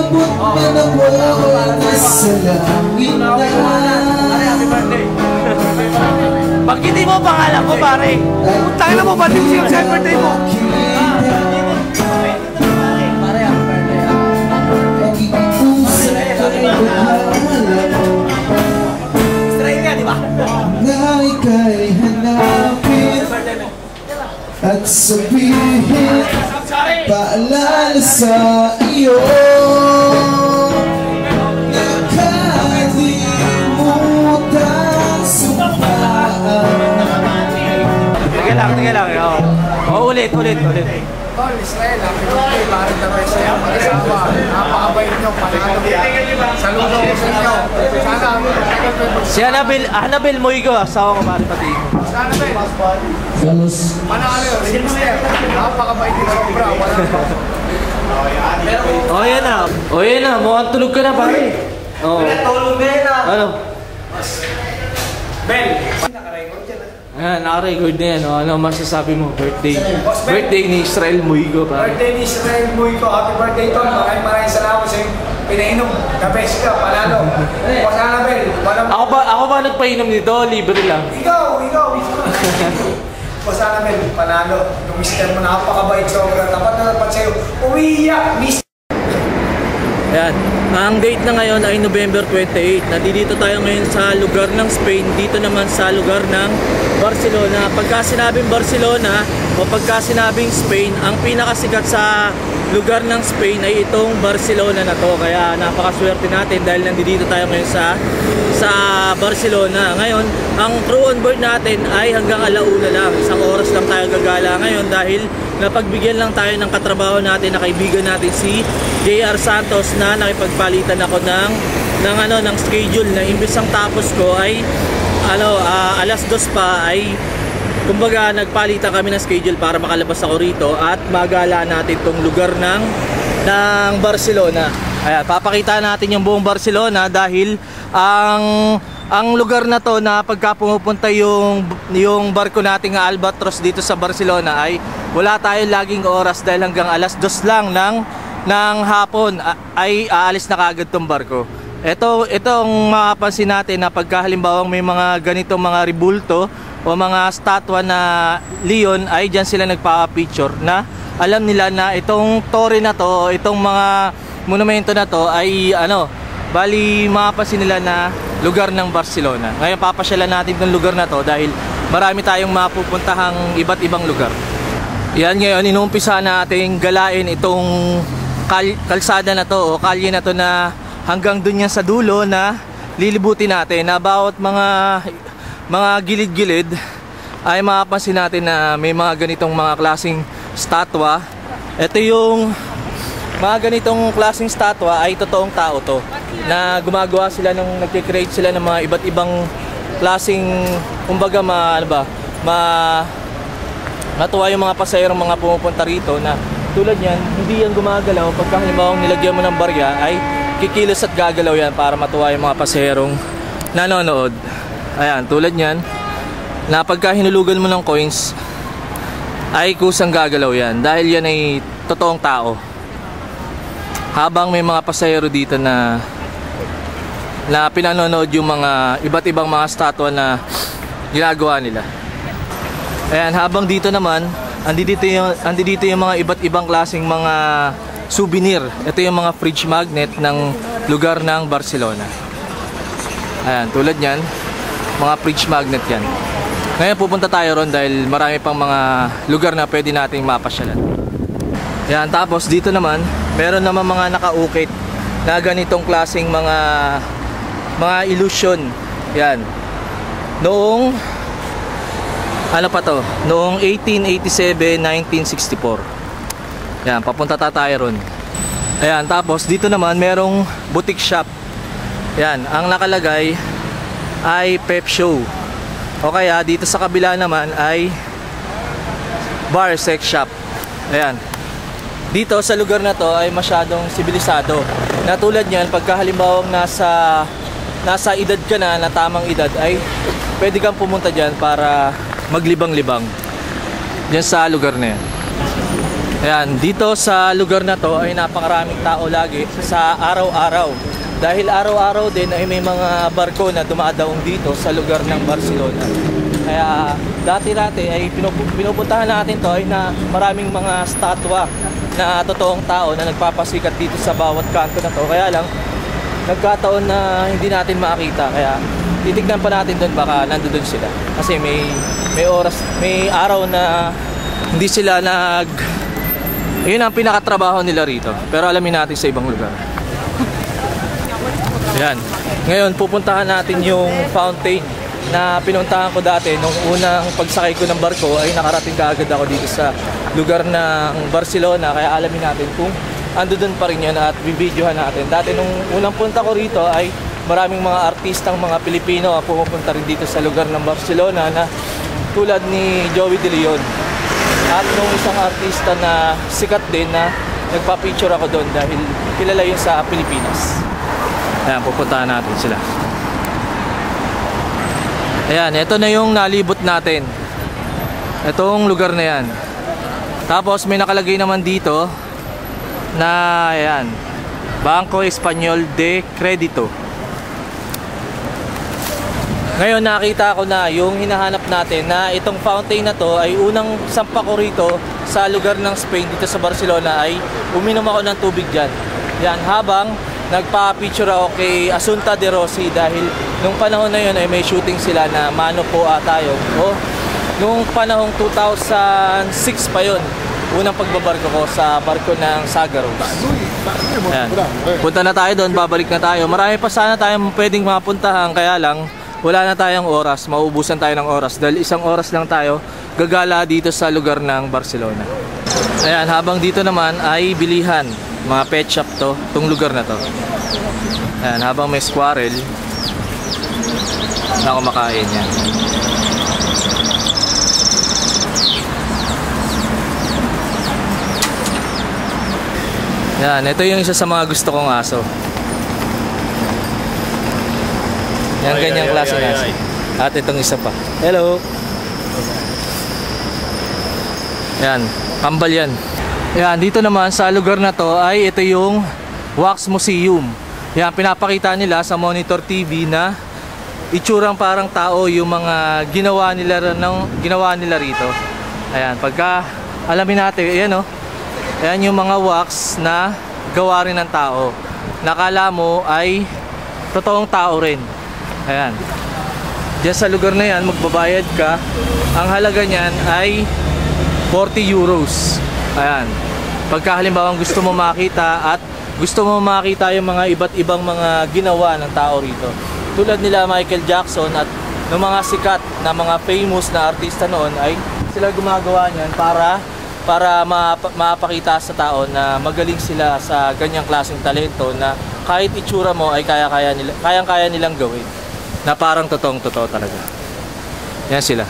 umabot man ako sa langit na. Happy birthday. Pag hindi mo pangalan ko, pare, utang na mo ba din siya sa birthday mo? Pare, happy birthday. Straight ka, di ba? Na ika'y hanapin at sabihin paalala sa iyo. Nakalimutan sumpaan. Teka lang. Oh, ulit. Tol, Israel, happy birthday, parang dapat sa iyo mag-asawa. Napakabait nyo, panalo. Saludo ko sa inyo. Sana, Si Annabel Moigo, asawa ko pare pati. sana Ben, panalo yun, sister. Napakabait nyo, sobra, walang Oh, yan na. Mukhang tulog ka na, pare. Oh. tulog na. Ano? Ben, Ayan, naka-record na yan. Ano masasabi mo? Birthday ni Israel Moigo, pare. birthday ni Israel Moigo, happy birthday Tol. Maraming salamat sa iyo. Pinainom, the best ka, panalo. O sana Ben, Ako ba nagpainom nito? Libre lang. Ikaw. O sana Ben, panalo. Yung mister mo napakabait, sobra. Tapat na dapat sa'yo. Uwiyak, mister. Ayan. Ang date na ngayon ay November 28. Nandito tayo ngayon sa lugar ng Spain. Dito naman sa lugar ng Barcelona. Pagka sinabing Barcelona o pagka sinabing Spain, ang pinakasikat sa lugar ng Spain ay itong Barcelona na to. Kaya napakaswerte natin dahil nandito tayo ngayon sa Barcelona. Ngayon, ang crew on board natin ay hanggang alauna lang. Isang oras lang tayo gagala ngayon dahil napagbigyan lang tayo ng katrabaho natin na kaibigan natin si JR Santos na nakipagpalitan ako ng schedule na imbes ang tapos ko ay alas 2 pa ay kumbaga nagpalitan kami ng schedule para makalabas ako rito at magala natin tong lugar ng Barcelona. Ayan, papakita natin yung buong Barcelona dahil ang lugar na to na pagka pumupunta yung barko nating Albatros dito sa Barcelona ay wala tayong laging oras dahil hanggang alas 2 lang ng hapon ay aalis na kaagad tong barko. Itong mapapansin natin na pagka halimbawang may mga ganitong mga ribulto o mga statwa na leon ay dyan sila nagpa-picture na alam nila na itong torre na to, itong mga monumento na to ay bali mapapansin nila na lugar ng Barcelona. Ngayon papasyalan natin itong lugar na to dahil marami tayong mapupuntahang iba't ibang lugar. Yan, ngayon inuumpisa natin galain itong kalsada na to o kalye na to na hanggang dun yan sa dulo na lilibutin natin na bawat mga gilid-gilid ay mapapansin natin na may mga ganitong mga klaseng statwa. Ito yung mga ganitong klaseng statwa ay totoong tao to na gumagawa sila nagki-create sila ng mga iba't ibang klaseng kumbaga matuwa yung mga pasahero mga pumupunta rito na tulad yan, hindi yan gumagalaw pagka halimbawang nilagyan mo ng barya ay kikilos at gagalaw yan para matuwa yung mga pasaherong nanonood. Ayan, tulad yan na pagka hinulugan mo ng coins ay kusang gagalaw yan dahil yan ay totoong tao. Habang may mga pasahero dito na pinanonood yung mga iba't ibang mga statwa na ginagawa nila. Ayan, habang dito naman andito yung mga iba't ibang klaseng mga souvenir. Ito yung mga fridge magnet ng lugar ng Barcelona. Ayan, tulad yan, mga fridge magnet yan. Ngayon pupunta tayo ron dahil marami pang mga lugar na pwede nating mapasyalan. Ayan, tapos dito naman meron naman mga nakaukit na ganitong klaseng mga illusion. Yan, noong noong 1887, 1964. Yan, papunta tayo ron. Ayan, tapos dito naman merong boutique shop. Yan, ang nakalagay ay Pep Show. O kaya dito sa kabila naman ay bar sex shop. Ayan, dito sa lugar na to ay masyadong sibilisado. Na tulad niyan, pagka halimbawang nasa edad ka na tamang edad ay pwede kang pumunta dyan para maglibang-libang dyan sa lugar na yan. Ayan, dito sa lugar na to ay napakaraming tao lagi sa araw-araw. Dahil araw-araw din ay may mga barko na dumadaong dito sa lugar ng Barcelona. Kaya dati-dati ay pinupuntahan natin to ay na maraming mga statwa na totoong tao na nagpapasikat dito sa bawat kanto na to. Kaya lang, nagkataon na hindi natin makita. Kaya titignan pa natin doon, baka nandoon sila. Kasi may oras, may araw na hindi sila yun ang pinakatrabaho nila rito. Pero alamin natin sa ibang lugar. Ayan. Ngayon, pupuntahan natin yung fountain na pinuntahan ko dati nung unang pagsakay ko ng barko ay nakarating kaagad ako dito sa lugar ng Barcelona. Kaya alamin natin kung ando doon pa rin yun at bibidyohan natin. Dati nung unang punta ko rito ay maraming mga artistang mga Pilipino ang pumupunta rin dito sa lugar ng Barcelona na tulad ni Joey De Leon. At nung isang artista na sikat din na nagpa-picture ako doon dahil kilala yun sa Pilipinas. Ayan, pupuntahan natin sila. Ayan, ito na yung nalibot natin. Itong lugar na yan. Tapos may nakalagay naman dito na ayan, Banco Espanyol de Credito. Ngayon nakita ko na yung hinahanap natin na itong fountain na to ay unang sampa ko rito sa lugar ng Spain dito sa Barcelona ay uminom ako ng tubig dyan. Yan, habang nagpa-picture ako kay Asunta de Rossi dahil nung panahon na yun ay may shooting sila na Mano po tayo. O nung panahong 2006 pa yun, unang pagbabarko ko sa barko ng Sagaros. Ayan. Punta na tayo doon, babalik na tayo. Marami pa sana tayong pwedeng mapuntahan, kaya lang wala na tayong oras, mauubusan tayo ng oras dahil isang oras lang tayo gagala dito sa lugar ng Barcelona. Ayan, habang dito naman ay bilihan, mga pet shop to, itong lugar na to. Ayan, habang may squirrel na kumakain yan. Yan, ito yung isa sa mga gusto kong aso. Yan, ganyang klase ng aso. At itong isa pa. Hello! Yan, kambal yan. Yan, dito naman sa lugar na to ay ito yung Wax Museum. Yan, pinapakita nila sa Monitor TV na itsurang parang tao yung mga ginawa nila rito. Ayan, pagka alamin natin, ayan o. Ayan yung mga wax na gawa rin ng tao. Nakala mo ay totoong tao rin. Ayan. Diyan sa lugar na yan, magbabayad ka. Ang halaga niyan ay 40 euros. Ayan. Pagka halimbawa gusto mo makita at gusto mo makita yung mga iba't ibang mga ginawa ng tao rito. Tulad nila Michael Jackson at ng mga sikat na mga famous na artista noon ay sila gumagawa niyan para mapakita sa tao na magaling sila sa ganyang klaseng talento na kahit itsura mo ay kayang-kaya nilang gawin. Na parang totoong-totoo talaga. Yan sila.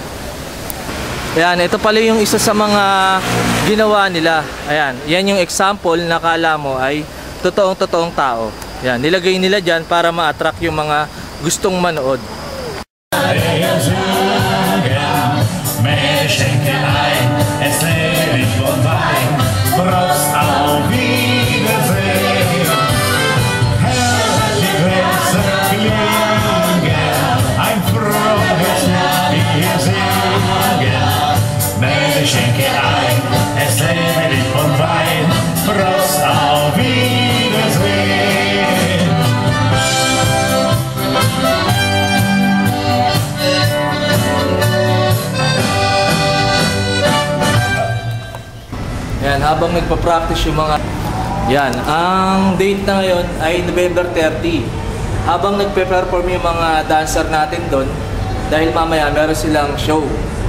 Ayan, ito pala yung isa sa mga ginawa nila. Ayan, yan yung example na kala mo ay totoong-totoong tao. Ayan, nilagay nila dyan para ma-attract yung mga gustong manood. Yan, habang nagpa-practice yung mga... Yan, ang date na ngayon ay November 30. Habang nagpe-perform yung mga dancer natin doon, dahil mamaya meron silang show.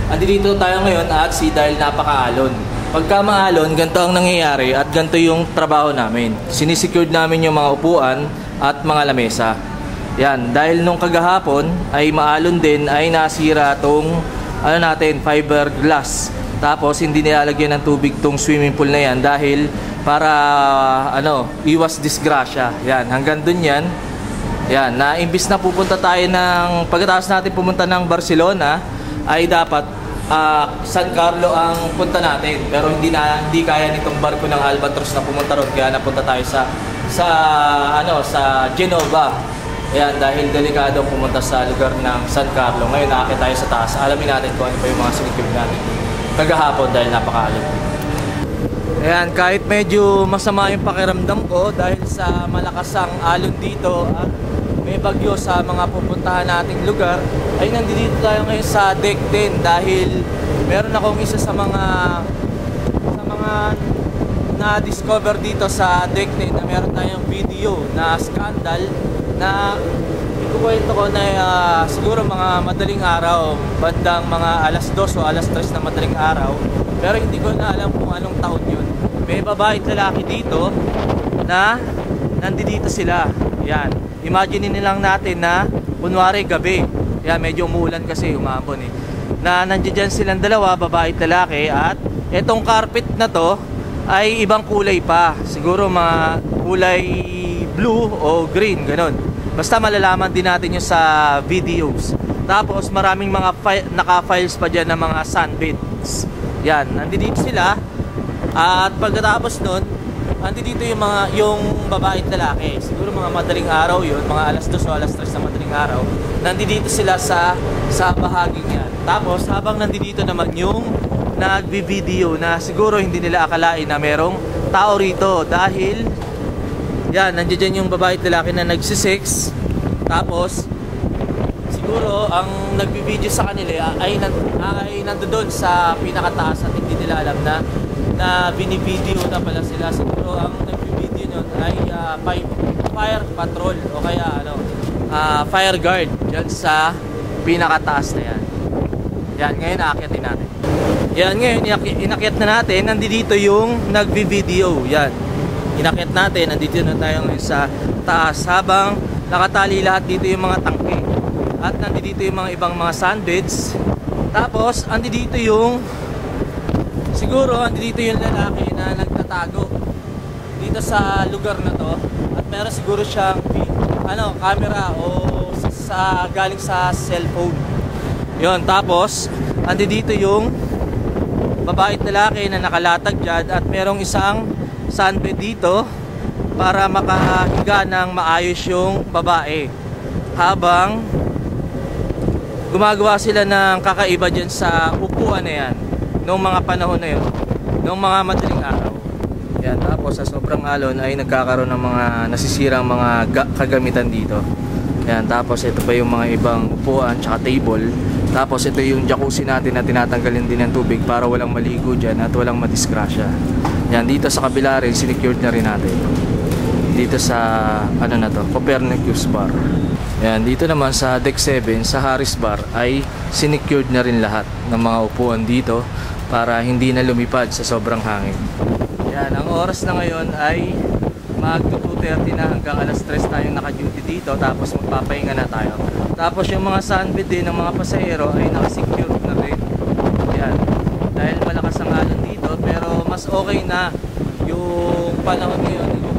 Andito tayo ngayon at dahil napakaalon. Pagka maalon, ganito ang nangyayari at ganito yung trabaho namin. Sinisecured namin yung mga upuan at mga lamesa. Yan, dahil nung kagahapon ay maalon din ay nasira tong fiberglass. Tapos hindi nilalagyan ng tubig tong swimming pool na yan dahil para iwas disgrasya. Yan, hanggang dun yan. Yan, na imbis na pupunta tayo pagkatapos natin pumunta ng Barcelona ay dapat San Carlo ang punta natin. Pero hindi kaya nitong barko ng Albatros na pumunta ron, kaya napunta tayo sa Genova. Ayan, dahil delikado pumunta sa lugar ng San Carlo. Ngayon nakakit tayo sa taas. Alamin natin kung ano pa yung mga sinikip natin kagahapon dahil napakaalon. Ayan, kahit medyo masama yung pakiramdam ko dahil sa malakasang alon dito at may bagyo sa mga pupuntahan nating lugar, ay nandito tayo ngayon sa deck 10 dahil meron akong isa sa mga na-discover dito sa deck 10 na meron tayong video na scandal na ikukwento ko na siguro mga madaling araw, bandang mga alas 2 o alas 3 na madaling araw, pero hindi ko na alam kung anong taon yun. May babae at lalaki dito na nandito sila. Yan. Imagine nilang natin na kunwari gabi. Yan, medyo umuulan kasi, umambon eh. Na nandiyan silang dalawa, babae at lalaki, at etong carpet na to ay ibang kulay pa. Siguro mga kulay blue o green, ganun. Basta malalaman din natin yung sa videos. Tapos maraming mga naka-files pa dyan ng mga sunbeds. Yan, nandito sila. At pagkatapos nun, nandito yung babae at lalaki. Siguro mga madaling araw yun, mga alas 2 o alas 3 na madaling araw. Nandito sila sa bahaging yan. Tapos habang nandito naman yung nagbi-video na siguro hindi nila akalain na merong tao rito. Dahil yan, nandiyan yung babae at lalaki na nagsisex. Tapos siguro ang nagbi-video sa kanila ay nandoon sa pinakataas at hindi nila alam na binivideo na pala sila. Siguro ang nagbi-video nun ay fire patrol o kaya fire guard dyan sa pinakataas na yan. Yan, ngayon aakyatin natin. Yan, ngayon inakyat na natin. Nandito yung nagbi-video. Yan, inakyat natin. Nandito na tayo ngayon sa taas habang nakatali lahat dito yung mga tangke. At nandito yung mga ibang mga sandbeds. Tapos andito yung siguro andito yung lalaki na nagtatago dito sa lugar na to. At meron siguro siyang camera o galing sa cellphone. Yon, tapos andito yung babae at lalaki na nakalatag dyan at merong isang sunbed dito para makahiga ng maayos yung babae habang gumagawa sila ng kakaiba dyan sa upuan na yan noong mga panahon na yun, noong mga madaling araw. Yan, tapos sa sobrang alon ay nagkakaroon ng mga nasisirang mga kagamitan dito. Yan, tapos ito pa yung mga ibang upuan tsaka table. Tapos ito yung jacuzzi natin na tinatanggalin din ng tubig para walang maligo dyan at walang madisgrasya. Yan, dito sa kabila rin, sinecured na rin natin. Dito sa, Copernicus Bar. Yan, dito naman sa Deck 7, sa Harris Bar, ay sinecured na rin lahat ng mga upuan dito para hindi na lumipad sa sobrang hangin. Yan, ang oras na ngayon ay mag-2:30 na, hanggang alas 3 tayong naka-duty dito, tapos magpapahinga na tayo. Tapos yung mga sunbed din ng mga pasahero ay naka-secure na rin. Yan, dahil malakas ang alon dito, pero mas okay na yung panahon ngayon.